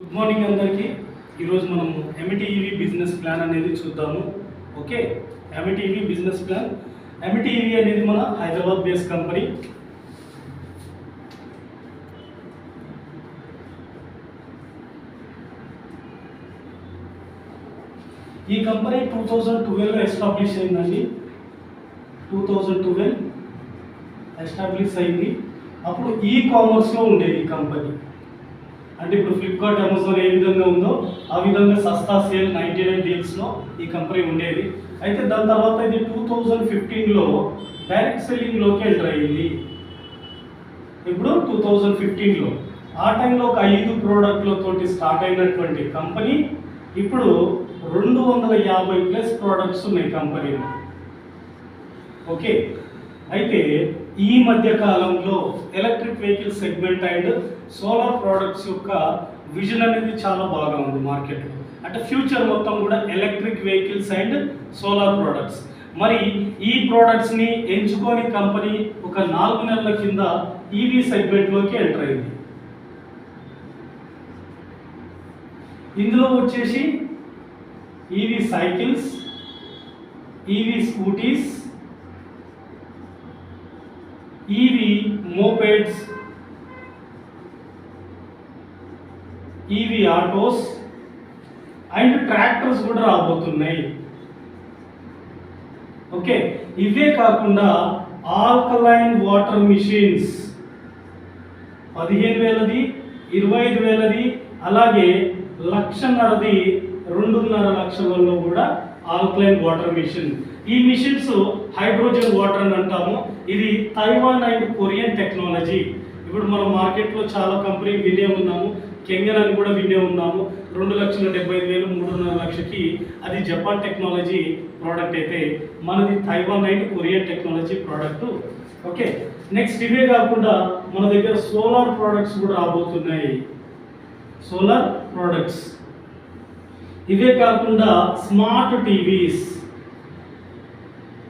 Good morning అందరికీ. ఈరోజు మనం ఎంటీఈవి బిజినెస్ ప్లాన్ అనేది చూద్దాము. Okay, MTEV business plan. MTEV అనేది మన హైదరాబాద్ బేస్ కంపెనీ. ఈ కంపెనీ 2012లో ఎస్టాబ్లిష్ అయిందండి. 2012 ఎస్టాబ్లిష్ అయింది. అప్పుడు ఈ కామర్స్లో ఉండేది ఈ కంపెనీ. అంటే ఇప్పుడు ఫ్లిప్కార్ట్, అమెజాన్ ఏ విధంగా ఉందో ఆ విధంగా సస్తా సేల్ 99 డీల్స్లో ఈ కంపెనీ ఉండేది. అయితే దాని తర్వాత ఇది 2015లో డైరెక్ట్ సెల్లింగ్లోకి ఎంటర్ అయ్యింది. ఇప్పుడు 2015లో ఆ టైంలో ఒక 5 ప్రోడక్ట్లతోటి స్టార్ట్ అయినటువంటి కంపెనీ ఇప్పుడు 250+ ప్రోడక్ట్స్ ఉన్నాయి కంపెనీలో. ఓకే, అయితే ఈ మధ్య కాలంలో electric vehicle segment and solar products యొక్క విజన్ అనేది చాలా బాగా ఉంది మార్కెట్లో. అంటే ఫ్యూచర్ మొత్తం కూడా electric vehicles and solar products. మరి ఈ ప్రోడక్ట్స్ని ఎంచుకొని కంపెనీ ఒక 4 నెలల కింద ఈవీ సెగ్మెంట్లోకి ఎంటర్ అయింది. ఇందులో వచ్చేసి EV cycles, EV scooties, EV mopeds, EV autos and tractors కూడా రాబోతున్నాయి. ఓకే, ఇవే కాకుండా ఆల్కలైన్ వాటర్ మిషన్స్ 15,000ది, 25,000ది, అలాగే 1,50,000ది, 2.5 లక్షలలో కూడా ఆల్కలైన్ వాటర్ మిషన్. ఈ మిషన్స్ హైడ్రోజన్ వాటర్ అని అంటాము. ఇది తైవాన్ అండ్ కొరియన్ టెక్నాలజీ. ఇప్పుడు మనం మార్కెట్లో చాలా కంపెనీ వినే ఉన్నాము. కెంగన్ అని కూడా వినే ఉన్నాము. 2,75,000, 3.5 లక్షకి అది జపాన్ టెక్నాలజీ ప్రోడక్ట్ అయితే మనది Taiwan and Korean technology product. Okay, next ఇవే కాకుండా మన దగ్గర సోలార్ ప్రోడక్ట్స్ కూడా రాబోతున్నాయి. సోలార్ ప్రోడక్ట్స్ ఇవే కాకుండా smart TVs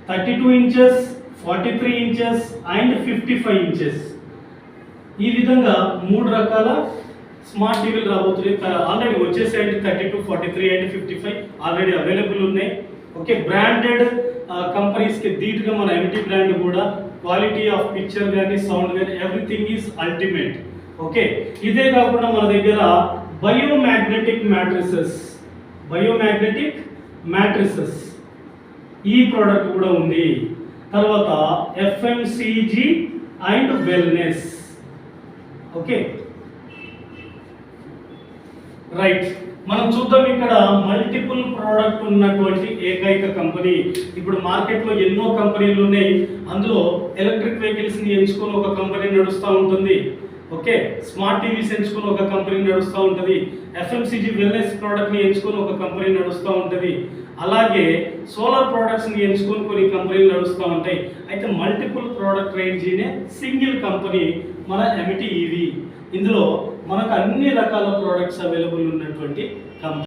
32 inches, 43 inches and 55 inches. ఈ విధంగా 3 రకాల స్మార్ట్ టీవీలు రాబోతున్నాయి. ఆల్రెడీ వచ్చేసాయండి. 32, 43 అండ్ 55 ఆల్రెడీ అవైలబుల్ ఉన్నాయి. ఓకే, బ్రాండెడ్ కంపెనీస్కి ధీటుగా మన ఎంటీ బ్రాండ్ కూడా క్వాలిటీ ఆఫ్ పిక్చర్ కానీ సౌండ్ కానీ ఎవ్రీథింగ్ ఈజ్ అల్టిమేట్. ఓకే, ఇదే కాకుండా మన దగ్గర బయోమాగ్నెటిక్ మ్యాట్రిసెస్ ఈ ప్రోడక్ట్ కూడా ఉంది. తర్వాత FMCG and wellness. Okay, right. మనం చూద్దాం ఇక్కడ మల్టిపుల్ ప్రోడక్ట్ ఉన్నటువంటి ఏకైక కంపెనీ. ఇప్పుడు మార్కెట్లో ఎన్నో కంపెనీలు ఉన్నాయి. అందులో ఎలక్ట్రిక్ వెహికల్స్ని ఎంచుకొని ఒక కంపెనీ నడుస్తూ ఉంటుంది. ఓకే, స్మార్ట్ టీవీస్ ఎంచుకొని ఒక కంపెనీ నడుస్తూ ఉంటుంది. ఎఫ్ఎంసిజి వెల్నెస్ ప్రోడక్ట్ని ఎంచుకొని ఒక కంపెనీ నడుస్తూ ఉంటుంది. అలాగే సోలార్ ప్రోడక్ట్స్ని ఎంచుకొని కొన్ని కంపెనీలు నడుస్తూ ఉంటాయి. అయితే మల్టిపుల్ ప్రోడక్ట్ రేంజ్నే సింగిల్ కంపెనీ మన ఎంటీఈవి. ఇందులో మనకు అన్ని రకాల ప్రోడక్ట్స్ అవైలబుల్ ఉన్నటువంటి కంపెనీ.